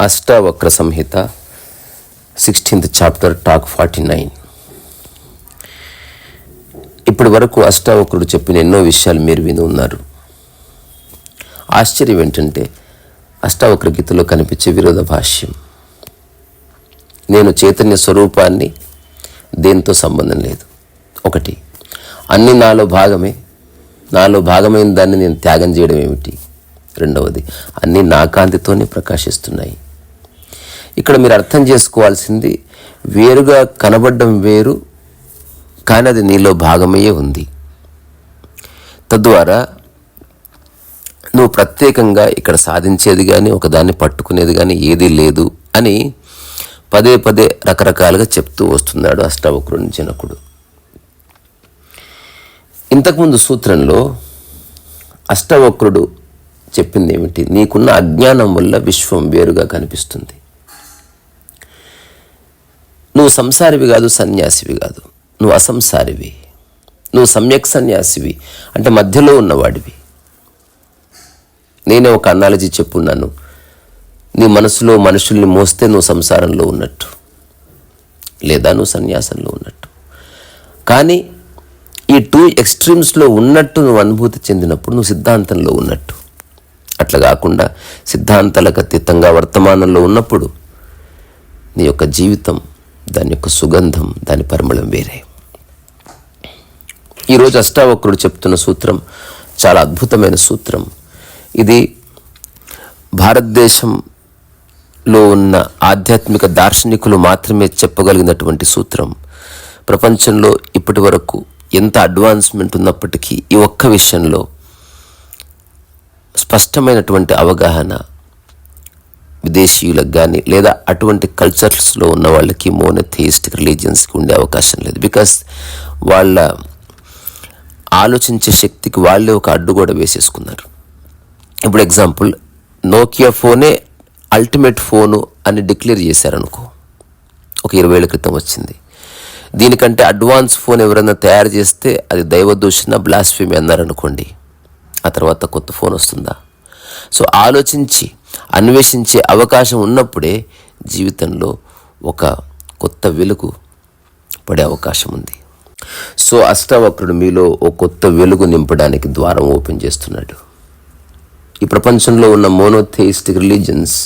అష్టావక్ర సంహిత 16th chapter talk 49. ఇప్పటి వరకు అష్టావక్రుడు చెప్పిన ఎన్నో విషయాలు మీరు విని ఉన్నారు. ఆశ్చర్యం ఏంటంటే అష్టావక్ర గీతలో కనిపించే విరోధ భాష్యం. నేను చైతన్య స్వరూపాన్ని, దేంతో సంబంధం లేదు. ఒకటి, అన్ని నాలో భాగమే, నాలో భాగమైన దాన్ని నేను త్యాగం చేయడం ఏమిటి? రెండవది, అన్నీ నా కాంతితోనే ప్రకాశిస్తున్నాయి. ఇక్కడ మీరు అర్థం చేసుకోవాల్సింది, వేరుగా కనబడడం వేరు, కానీ అది నీలో భాగమయ్యే ఉంది. తద్వారా నువ్వు ప్రత్యేకంగా ఇక్కడ సాధించేది కానీ ఒకదాన్ని పట్టుకునేది కానీ ఏదీ లేదు అని పదే పదే రకరకాలుగా చెప్తూ వస్తున్నాడు అష్టావక్రుని జనకుడు. ఇంతకుముందు సూత్రంలో అష్టావక్రుడు చెప్పింది ఏమిటి? నీకున్న అజ్ఞానం వల్ల విశ్వం వేరుగా కనిపిస్తుంది. నువ్వు సంసారివి కాదు, సన్యాసివి కాదు, నువ్వు అసంసారివి. నువ్వు సమ్యక్ సన్యాసివి, అంటే మధ్యలో ఉన్నవాడివి. నేనే ఒక అనాలజీ చెప్పున్నాను. నీ మనసులో మనుషుల్ని మోస్తే నువ్వు సంసారంలో ఉన్నట్టు, లేదా నువ్వు సన్యాసంలో ఉన్నట్టు. కానీ ఈ టూ ఎక్స్ట్రీమ్స్లో ఉన్నట్టు నువ్వు అనుభూతి చెందినప్పుడు నువ్వు సిద్ధాంతంలో ఉన్నట్టు. అట్లా కాకుండా సిద్ధాంతాలకు అతీతంగా వర్తమానంలో ఉన్నప్పుడు నీ యొక్క జీవితం, దాని యొక్క సుగంధం, దాని పరిమళం వేరే. ఈరోజు అష్టావక్రుడు చెప్తున్న సూత్రం చాలా అద్భుతమైన సూత్రం. ఇది భారతదేశంలో ఉన్న ఆధ్యాత్మిక దార్శనికులు మాత్రమే చెప్పగలిగినటువంటి సూత్రం. ప్రపంచంలో ఇప్పటి వరకు ఎంత అడ్వాన్స్మెంట్ ఉన్నప్పటికీ ఈ ఒక్క విషయంలో స్పష్టమైనటువంటి అవగాహన విదేశీయులకు కానీ లేదా అటువంటి కల్చర్స్లో ఉన్న వాళ్ళకి, మోనోథియిస్టిక్ రిలీజియన్స్కి ఉండే అవకాశం లేదు. బికాస్ వాళ్ళ ఆలోచించే శక్తికి వాళ్ళే ఒక అడ్డుగోడ వేసేసుకున్నారు. ఇప్పుడు ఎగ్జాంపుల్, నోకియా ఫోనే అల్టిమేట్ ఫోను అని డిక్లేర్ చేశారనుకో, ఒక 20 ఏళ్ల క్రితం వచ్చింది. దీనికంటే అడ్వాన్స్ ఫోన్ ఎవరైనా తయారు చేస్తే అది దైవదూషణ, బ్లాస్ఫెమీ అన్నారనుకోండి, ఆ తర్వాత కొత్త ఫోన్ వస్తుందా? సో ఆలోచించి అన్వేషించే అవకాశం ఉన్నప్పుడే జీవితంలో ఒక కొత్త వెలుగు పడే అవకాశం ఉంది. సో అష్టావక్రుడు మీలో ఒక కొత్త వెలుగు నింపడానికి ద్వారం ఓపెన్ చేస్తున్నాడు. ఈ ప్రపంచంలో ఉన్న మోనోథియిస్టిక్ రిలీజియన్స్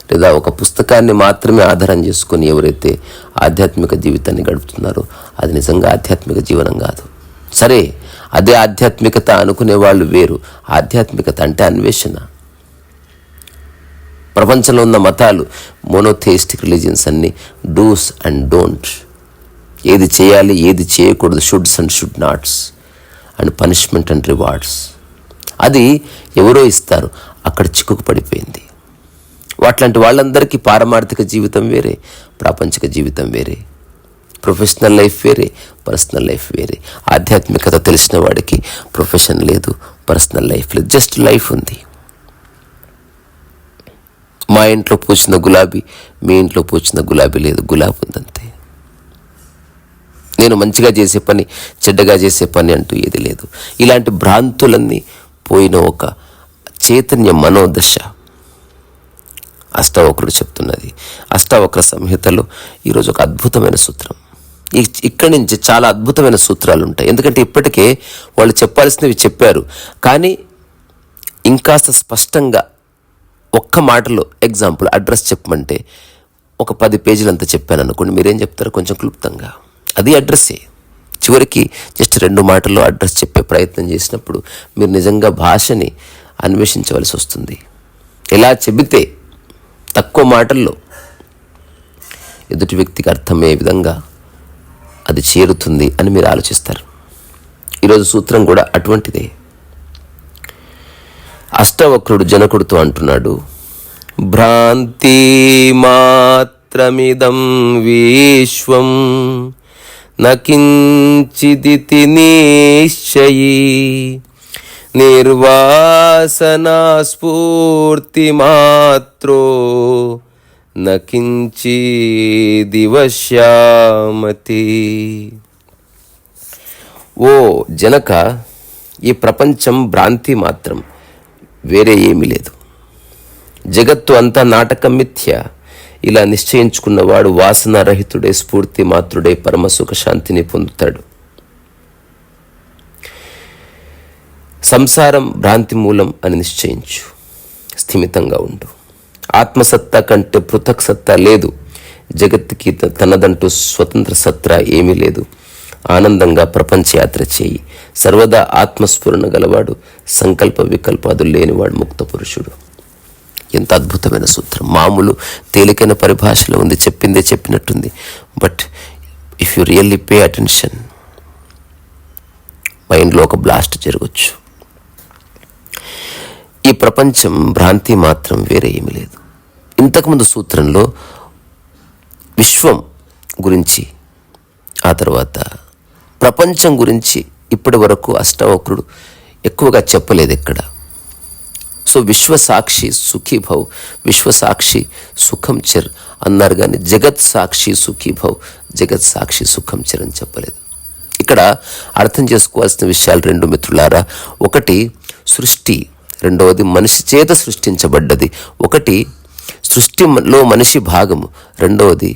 లేదా ఒక పుస్తకాన్ని మాత్రమే ఆధారం చేసుకొని ఎవరైతే ఆధ్యాత్మిక జీవితాన్ని గడుపుతున్నారో అది నిజంగా ఆధ్యాత్మిక జీవనం కాదు. సరే, అదే ఆధ్యాత్మికత అనుకునే వాళ్ళు వేరు. ఆధ్యాత్మికత అంటే అన్వేషణ. ప్రపంచంలో ఉన్న మతాలు, మోనోథియిస్టిక్ రిలీజియన్స్ అన్నీ డూస్ అండ్ డోంట్, ఏది చేయాలి ఏది చేయకూడదు, shoulds and should nots, and punishment and rewards. అది ఎవరో ఇస్తారు, అక్కడ చిక్కుకు పడిపోయింది. వాట్లాంటి వాళ్ళందరికీ పారమార్థిక జీవితం వేరే, ప్రాపంచిక జీవితం వేరే, ప్రొఫెషనల్ లైఫ్ వేరే, పర్సనల్ లైఫ్ వేరే. ఆధ్యాత్మికత తెలిసిన వాడికి ప్రొఫెషన్ లేదు, పర్సనల్ లైఫ్ లేదు, జస్ట్ లైఫ్ ఉంది. మా ఇంట్లో పూచిన గులాబీ మీ ఇంట్లో పూచిన గులాబీ లేదు, గులాబీ ఉందంతే. నేను మంచిగా చేసే పని, చెడ్డగా చేసే పని అంటూ ఏది లేదు. ఇలాంటి భ్రాంతులన్నీ పోయిన ఒక చైతన్య మనోదశ అష్టావక్రుడు చెప్తున్నది. అష్టావక్ర సంహితలో ఈరోజు ఒక అద్భుతమైన సూత్రం. ఇక్కడి నుంచి చాలా అద్భుతమైన సూత్రాలు ఉంటాయి. ఎందుకంటే ఇప్పటికే వాళ్ళు చెప్పాల్సినవి చెప్పారు, కానీ ఇంకాస్త స్పష్టంగా ఒక్క మాటలో ఎగ్జాంపుల్ అడ్రస్ చెప్పమంటే ఒక 10 పేజీలంతా చెప్పాను అనుకోండి, మీరేం చెప్తారు? కొంచెం క్లుప్తంగా. అది అడ్రస్సే. చివరికి జస్ట్ 2 మాటల్లో అడ్రస్ చెప్పే ప్రయత్నం చేసినప్పుడు మీరు నిజంగా భాషని అన్వేషించవలసి వస్తుంది. ఎలా చెబితే తక్కువ మాటల్లో ఎదుటి వ్యక్తికి అర్థమయ్యే విధంగా అది చేరుతుంది అని మీరు ఆలోచిస్తారు. ఈరోజు సూత్రం కూడా అటువంటిదే. అష్టావక్రుడు జనకుడితో అంటున్నాడు, భ్రాంతి మాత్రమిదం విశ్వం నకించిదితి నిశ్చయీ నిర్వాసనా స్ఫూర్తి మాత్రో నకించిదివశ్యామతి. ఓ జనక, ఈ ప్రపంచం భ్రాంతి మాత్రం, వేరే ఏమీ లేదు. జగత్తు అంతా నాటకం, మిథ్య. ఇలా నిశ్చయించుకున్నవాడు వాసనారహితుడై స్ఫూర్తి మాత్రుడై పరమసుఖ శాంతిని పొందుతాడు. సంసారం భ్రాంతి మూలం అని నిశ్చయించు. స్థిమితంగా ఉండు. ఆత్మసత్తా కంటే పృథక్ సత్తా లేదు. జగత్తుకి తనదంటూ స్వతంత్ర సత్తా ఏమీ లేదు. ఆనందంగా ప్రపంచయాత్ర చేయి. సర్వదా ఆత్మస్ఫురణ గలవాడు, సంకల్ప వికల్పాదులు లేనివాడు ముక్త పురుషుడు. ఎంత అద్భుతమైన సూత్రం. మామూలు తేలికైన పరిభాషలో ఉంది, చెప్పిందే చెప్పినట్టుంది. But if you really pay attention, మైండ్లో ఒక బ్లాస్ట్ జరగచ్చు. ఈ ప్రపంచం భ్రాంతి మాత్రం, వేరే ఏమీ లేదు. ఇంతకుముందు సూత్రంలో విశ్వం గురించి, ఆ తర్వాత ప్రపంచం గురించి ఇప్పటి వరకు అష్టావక్రుడు ఎక్కువగా చెప్పలేదు ఎక్కడ. సో విశ్వసాక్షి సుఖీభవ్, విశ్వసాక్షి సుఖం చిర్ అన్నారు, కానీ జగత్ సాక్షి సుఖీభవ్, జగత్ సాక్షి సుఖం చిర్ అని చెప్పలేదు. ఇక్కడ అర్థం చేసుకోవాల్సిన విషయాలు రెండు మిత్రులారా. ఒకటి సృష్టి, రెండవది మనిషి చేత సృష్టించబడ్డది. ఒకటి సృష్టిలో మనిషి భాగము, రెండవది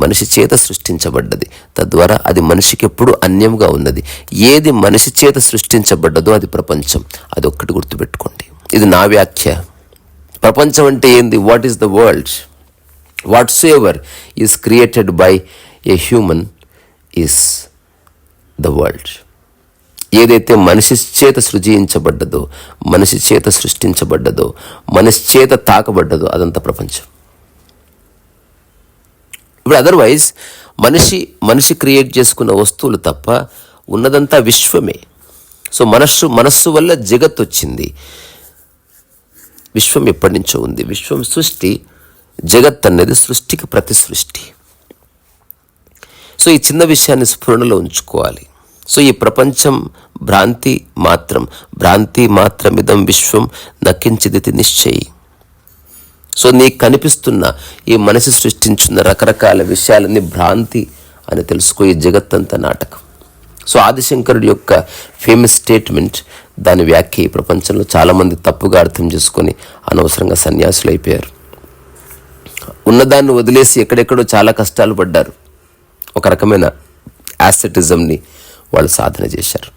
మనిషి చేత సృష్టించబడ్డది. తద్వారా అది మనిషికి ఎప్పుడు అన్యంగా ఉన్నది. ఏది మనిషి చేత సృష్టించబడ్డదో అది ప్రపంచం. అది ఒక్కటి గుర్తుపెట్టుకోండి. ఇది నా వ్యాఖ్య. ప్రపంచం అంటే ఏంది? What is the world? Whatsoever is created by a human is the world. ఏదైతే మనిషి చేత సృజించబడ్డదో, మనిషి చేత సృష్టించబడ్డదో, మనిషి చేత తాకబడ్డదో అదంతా ప్రపంచం. ఇప్పుడు అదర్వైజ్ మనిషి క్రియేట్ చేసుకున్న వస్తువులు తప్ప ఉన్నదంతా విశ్వమే. సో మనస్సు వల్ల జగత్ వచ్చింది. విశ్వం ఎప్పటి నుంచో ఉంది. విశ్వం సృష్టి, జగత్ అనేది సృష్టికి ప్రతి సృష్టి. సో ఈ చిన్న విషయాన్ని స్ఫురణలో ఉంచుకోవాలి. సో ఈ ప్రపంచం భ్రాంతి మాత్రం, భ్రాంతి మాత్రమిదం విశ్వం నకించిదితి నిశ్చయి. సో నీకు కనిపిస్తున్న ఈ మనసు సృష్టించున్న రకరకాల విషయాలన్నీ భ్రాంతి అని తెలుసుకో. ఈ జగత్తంతా నాటకం. సో ఆదిశంకరుడి యొక్క ఫేమస్ స్టేట్మెంట్, దాని వ్యాఖ్య ఈ ప్రపంచంలో చాలామంది తప్పుగా అర్థం చేసుకొని అనవసరంగా సన్యాసులు అయిపోయారు. ఉన్నదాన్ని వదిలేసి ఎక్కడెక్కడో చాలా కష్టాలు పడ్డారు. ఒక రకమైన యాసెటిజంని వాళ్ళు సాధన చేశారు.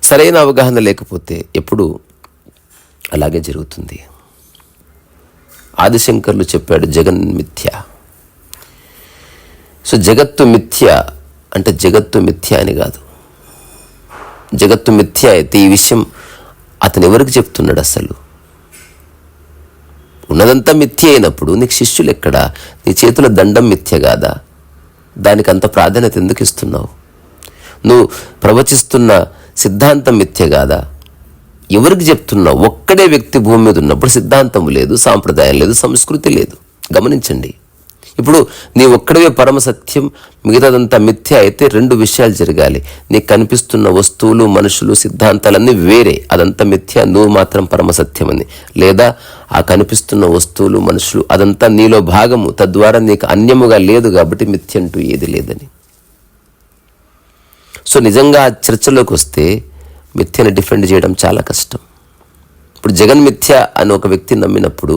సరైన అవగాహన లేకపోతే ఎప్పుడు అలాగే జరుగుతుంది. ఆదిశంకర్లు చెప్పాడు జగన్ మిథ్య. సో జగత్తు మిథ్య అంటే జగత్తు మిథ్య అని కాదు. జగత్తు మిథ్య అయితే ఈ విషయం అతను ఎవరికి చెప్తున్నాడు? అసలు ఉన్నదంతా మిథ్య అయినప్పుడు నీకు శిష్యులు ఎక్కడా? నీ చేతుల దండం మిథ్య కాదా? దానికి అంత ప్రాధాన్యత ఎందుకు ఇస్తున్నావు? నువ్వు ప్రవచిస్తున్న సిద్ధాంతం మిథ్య కాదా? ఎవరికి చెప్తున్నావు? ఒక్కడే వ్యక్తి భూమి మీద ఉన్నప్పుడు సిద్ధాంతం లేదు, సాంప్రదాయం లేదు, సంస్కృతి లేదు. గమనించండి. ఇప్పుడు నీ ఒక్కడే పరమ సత్యం, మిగతాదంతా మిథ్య అయితే రెండు విషయాలు జరగాలి. నీకు కనిపిస్తున్న వస్తువులు, మనుషులు, సిద్ధాంతాలన్నీ వేరే, అదంతా మిథ్య, నువ్వు మాత్రం పరమ సత్యమని. లేదా ఆ కనిపిస్తున్న వస్తువులు, మనుషులు అదంతా నీలో భాగము, తద్వారా నీకు అన్యముగా లేదు కాబట్టి మిథ్య అంటూ ఏది లేదని. సో నిజంగా ఆ చర్చలోకి వస్తే మిథ్యను డిఫెండ్ చేయడం చాలా కష్టం. ఇప్పుడు జగన్ మిథ్య అని ఒక వ్యక్తి నమ్మినప్పుడు,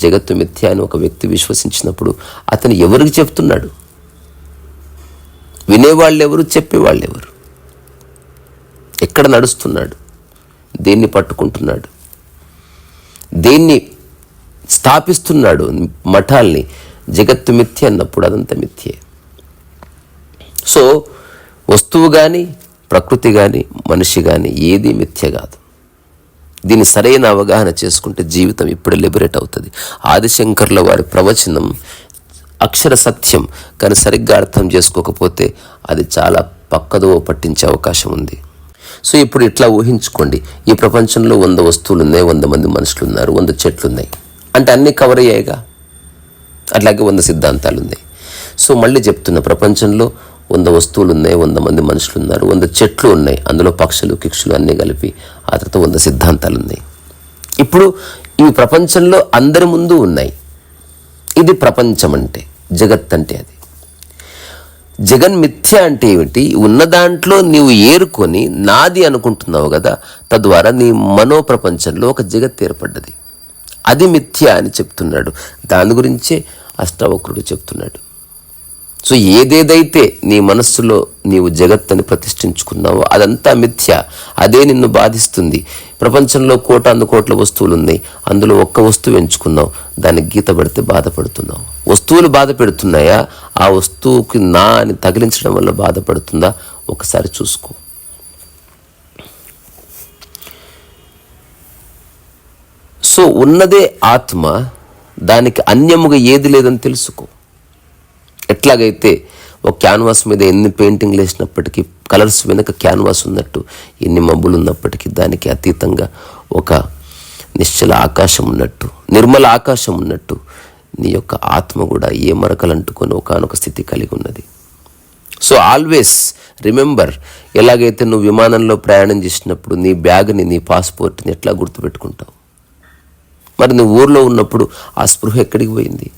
జగత్తు మిథ్య అని ఒక వ్యక్తి విశ్వసించినప్పుడు అతను ఎవరికి చెప్తున్నాడు? వినేవాళ్ళు ఎవరు? చెప్పేవాళ్ళు ఎవరు? ఎక్కడ నడుస్తున్నాడు? దేన్ని పట్టుకుంటున్నాడు? దేన్ని స్థాపిస్తున్నాడు? మఠాల్ని. జగత్తు మిథ్య అన్నప్పుడు అదంతా మిథ్యే. సో వస్తువు కానీ, ప్రకృతి కానీ, మనిషి కానీ ఏది మిథ్య కాదు. దీన్ని సరైన అవగాహన చేసుకుంటే జీవితం ఇప్పుడే లిబరేట్ అవుతుంది. ఆదిశంకర్ల వారి ప్రవచనం అక్షర సత్యం, కానీ సరిగ్గా అర్థం చేసుకోకపోతే అది చాలా పక్కదోవ పట్టించే అవకాశం ఉంది. సో ఇప్పుడు ఇట్లా ఊహించుకోండి, ఈ ప్రపంచంలో 100 వస్తువులు ఉన్నాయి, 100 మంది మనుషులు ఉన్నారు, 100 చెట్లు ఉన్నాయి అంటే అన్నీ కవర్ అయ్యాయిగా. అట్లాగే 100 సిద్ధాంతాలు ఉన్నాయి. సో మళ్ళీ చెప్తున్న, ప్రపంచంలో 100 వస్తువులు ఉన్నాయి, 100 మంది మనుషులు ఉన్నారు, 100 చెట్లు ఉన్నాయి, అందులో పక్షులు, కిక్షులు అన్నీ కలిపి, ఆ తర్వాత 100 సిద్ధాంతాలు ఉన్నాయి. ఇప్పుడు ఈ ప్రపంచంలో అందరి ముందు ఉన్నాయి. ఇది ప్రపంచం అంటే, జగత్ అంటే అది. జగన్మిథ్య అంటే ఏమిటి? ఉన్న దాంట్లో నీవు ఏరుకొని నాది అనుకుంటున్నావు కదా, తద్వారా నీ మనోప్రపంచంలో ఒక జగత్ ఏర్పడ్డది. అది మిథ్య అని చెప్తున్నాడు. దాని గురించే అష్టావక్రుడు చెప్తున్నాడు. సో ఏదేదైతే నీ మనస్సులో నీవు జగత్తని ప్రతిష్ఠించుకున్నావో అదంతా మిథ్య. అదే నిన్ను బాధిస్తుంది. ప్రపంచంలో కోట్ల వస్తువులు ఉన్నాయి, అందులో ఒక్క వస్తువు ఎంచుకున్నావు, దానికి గీత పడితే బాధపడుతున్నావు. వస్తువులు బాధ పెడుతున్నాయా? ఆ వస్తువుకి నా అని తగిలించడం వల్ల బాధపడుతుందా? ఒకసారి చూసుకో. సో ఉన్నదే ఆత్మ, దానికి అన్యముగా ఏది లేదని తెలుసుకో. ఎట్లాగైతే ఒక క్యాన్వాస్ మీద ఎన్ని పెయింటింగ్లు వేసినప్పటికీ కలర్స్ వెనుక క్యాన్వాస్ ఉన్నట్టు, ఎన్ని మబ్బులు ఉన్నప్పటికీ దానికి అతీతంగా ఒక నిశ్చల ఆకాశం ఉన్నట్టు, నిర్మల ఆకాశం ఉన్నట్టు నీ యొక్క ఆత్మ కూడా ఏ మరకలు అంటుకొని ఒకనొక స్థితి కలిగి ఉన్నది. సో ఆల్వేస్ రిమెంబర్, ఎలాగైతే నువ్వు విమానంలో ప్రయాణం చేసినప్పుడు నీ బ్యాగ్ని, నీ పాస్పోర్ట్ని ఎట్లా గుర్తుపెట్టుకుంటావు, మరి నువ్వు ఊర్లో ఉన్నప్పుడు ఆ స్పృహ ఎక్కడికి పోయింది?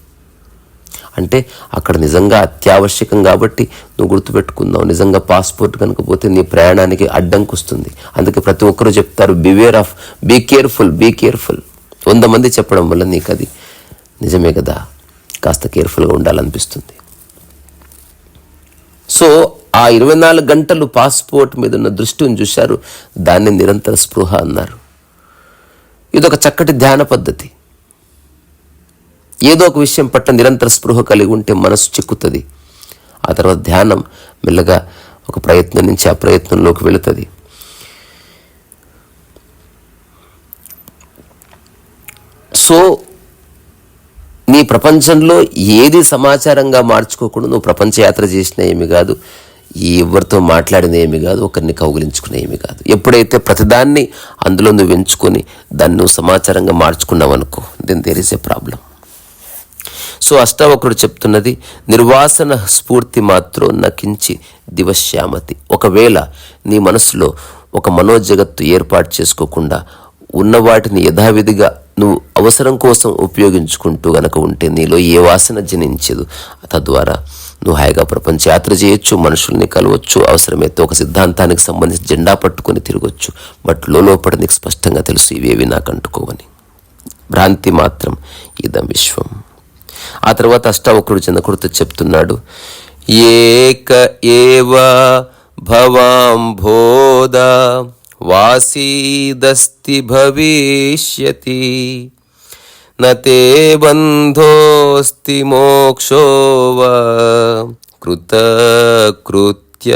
అంటే అక్కడ నిజంగా అత్యావశ్యకం కాబట్టి నువ్వు గుర్తుపెట్టుకున్నావు. నిజంగా పాస్పోర్ట్ కనుక పోతే నీ ప్రయాణానికి అడ్డంకి వస్తుంది. అందుకే ప్రతి ఒక్కరూ చెప్తారు, beware of, be careful, be careful. 100 మంది చెప్పడం వల్ల నీకు అది నిజమే కదా, కాస్త కేర్ఫుల్గా ఉండాలనిపిస్తుంది. సో ఆ 24 గంటలు పాస్పోర్ట్ మీద ఉన్న దృష్టిని చూశారు, దాన్ని నిరంతర స్పృహ అన్నారు. ఇదొక చక్కటి ధ్యాన పద్ధతి. ఏదో ఒక విషయం పట్ల నిరంతర స్పృహ కలిగి ఉంటే మనసు చిక్కుతుంది. ఆ తర్వాత ధ్యానం మెల్లగా ఒక ప్రయత్నం నుంచి ఆ ప్రయత్నంలోకి వెళుతుంది. సో నీ ప్రపంచంలో ఏది సమాచారంగా మార్చుకోకుండా నువ్వు ప్రపంచ యాత్ర చేసిన ఏమి కాదు, ఎవరితో మాట్లాడిన ఏమి కాదు, ఒకరిని కౌగిలించుకునే ఏమి కాదు. ఎప్పుడైతే ప్రతిదాన్ని అందులో నువ్వు ఎంచుకొని దాన్ని నువ్వు సమాచారంగా మార్చుకున్నావు అనుకో, then there is a problem. So అష్టావక్రుడు చెప్తున్నది, నిర్వాసన స్ఫూర్తి మాత్రం నకించి దివశ్యామతి. ఒకవేళ నీ మనసులో ఒక మనోజగత్తు ఏర్పాటు చేసుకోకుండా ఉన్న వాటిని యథావిధిగా నువ్వు అవసరం కోసం ఉపయోగించుకుంటూ గనక ఉంటే నీలో ఏ వాసన జనించదు. తద్వారా నువ్వు హాయిగా ప్రపంచ యాత్ర చేయొచ్చు, మనుషుల్ని కలవచ్చు, అవసరమైతే ఒక సిద్ధాంతానికి సంబంధించి జెండా పట్టుకొని తిరగొచ్చు. బట్ లోపల నీకు స్పష్టంగా తెలుసు, ఇవేవి నాకు అంటుకోవని. భ్రాంతి మాత్రం ఇదం విశ్వం. ఆ తర్వాత అష్టావక్రుడు చంద్రకుడితో చెప్తున్నాడు, ఏక ఏవ భవాంభోద వాసీదస్తి భవిష్యతి నతే బంధోస్తి మోక్షోవ కృతకృత్య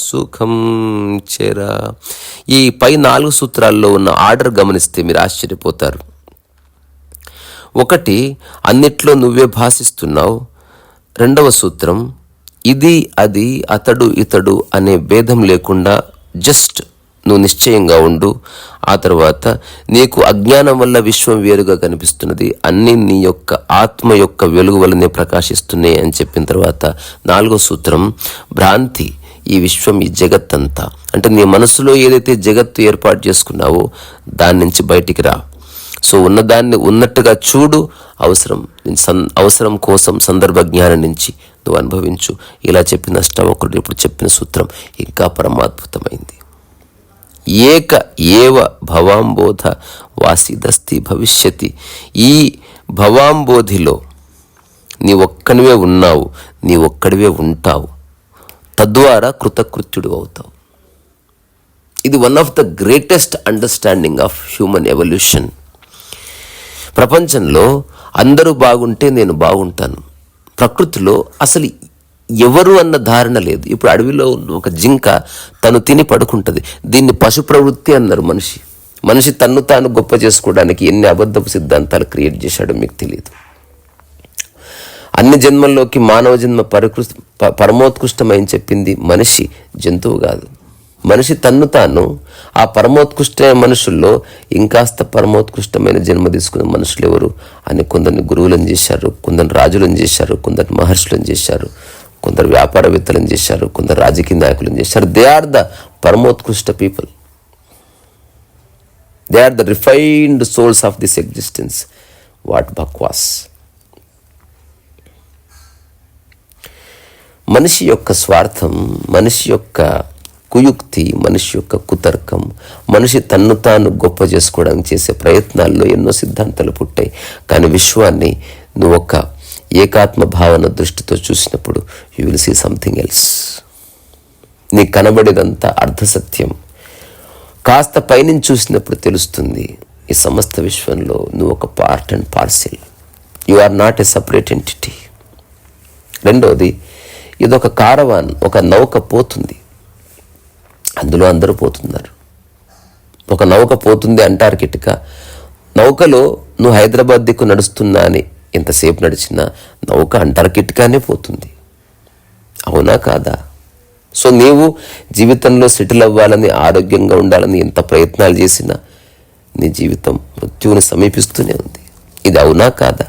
సుఖం చెర. ఈ పై 4 సూత్రాల్లో ఉన్న ఆర్డర్ గమనిస్తే మీరు ఆశ్చర్యపోతారు. 1, అన్నిట్లో నువ్వే భాషిస్తున్నావు. 2వ సూత్రం, ఇది అది అతడు ఇతడు అనే భేదం లేకుండా జస్ట్ నువ్వు నిశ్చయంగా ఉండు. ఆ తర్వాత నీకు అజ్ఞానం వల్ల విశ్వం వేరుగా కనిపిస్తున్నది, అన్నీ నీ యొక్క ఆత్మ యొక్క వెలుగు వల్లనే ప్రకాశిస్తున్నాయి అని చెప్పిన తర్వాత 4వ సూత్రం, భ్రాంతి, ఈ విశ్వం, ఈ జగత్తంతా, అంటే నీ మనసులో ఏదైతే జగత్తు ఏర్పాటు చేసుకున్నావో దాని నుంచి బయటికి రా. సో ఉన్నదాన్ని ఉన్నట్టుగా చూడు, అవసరం కోసం సందర్భ జ్ఞానం నుంచి నువ్వు అనుభవించు. ఇలా చెప్పిన అష్టావక్రుడు ఇప్పుడు చెప్పిన సూత్రం ఇంకా పరమాద్భుతమైంది. ఏక ఏవ భవాంబోధ వాసిదస్తి భవిష్యతి. ఈ భవాంబోధిలో నీ ఒక్కనివే ఉన్నావు, నీ ఒక్కడివే ఉంటావు, తద్వారా కృతకృత్యుడు అవుతావు. ఇది one of the greatest understanding of human evolution. ప్రపంచంలో అందరూ బాగుంటే నేను బాగుంటాను. ప్రకృతిలో అసలు ఎవరు అన్న ధారణ లేదు. ఇప్పుడు అడవిలో ఒక జింక తను తిని పడుకుంటుంది, దీన్ని పశు ప్రవృత్తి అన్నారు. మనిషి తన్ను తాను గొప్ప చేసుకోవడానికి ఎన్ని అబద్ధపు సిద్ధాంతాలు క్రియేట్ చేశాడో మీకు తెలియదు. అన్ని జన్మల్లోకి మానవ జన్మ పరమోత్కృష్టమని చెప్పింది మనిషి, జంతువు కాదు. మనిషి తన్ను తాను ఆ పరమోత్కృష్టమైన మనుషుల్లో ఇంకాస్త పరమోత్కృష్టమైన జన్మ తీసుకున్న మనుషులు ఎవరు అని కొందరిని గురువులను చేశారు, కొందరు రాజులను చేశారు, కొందరు మహర్షులను చేశారు, కొందరు వ్యాపారవేత్తలను చేశారు, కొందరు రాజకీయ నాయకులను చేశారు. దే ఆర్ ద పరమోత్కృష్ట people. They are the refined souls of this existence. What బక్వాస్. మనిషి యొక్క స్వార్థం, మనిషి యొక్క కుయుక్తి, మనిషి యొక్క కుతర్కం, మనిషి తన్ను తాను గొప్ప చేసుకోవడానికి చేసే ప్రయత్నాల్లో ఎన్నో సిద్ధాంతాలు పుట్టాయి. కానీ విశ్వాన్ని నువ్వు ఒక ఏకాత్మ భావన దృష్టితో చూసినప్పుడు you will see something else. నీకు కనబడేదంతా అర్ధసత్యం. కాస్త పైనుంచి చూసినప్పుడు తెలుస్తుంది ఈ సమస్త విశ్వంలో నువ్వు ఒక part and parcel. You are not a separate entity. రెండోది, ఇదొక కారవాన్, ఒక నౌక పోతుంది, అందులో అందరూ పోతున్నారు. ఒక నౌక పోతుంది అంటార్కిటికా, నౌకలో నువ్వు హైదరాబాద్ దిక్కు నడుస్తున్నా అని ఎంతసేపు నడిచినా నౌక అంటార్కిటికానే పోతుంది. అవునా కాదా? సో నీవు జీవితంలో సెటిల్ అవ్వాలని, ఆరోగ్యంగా ఉండాలని ఎంత ప్రయత్నాలు చేసినా నీ జీవితం మృత్యువుని సమీపిస్తూనే ఉంది. ఇది అవునా కాదా?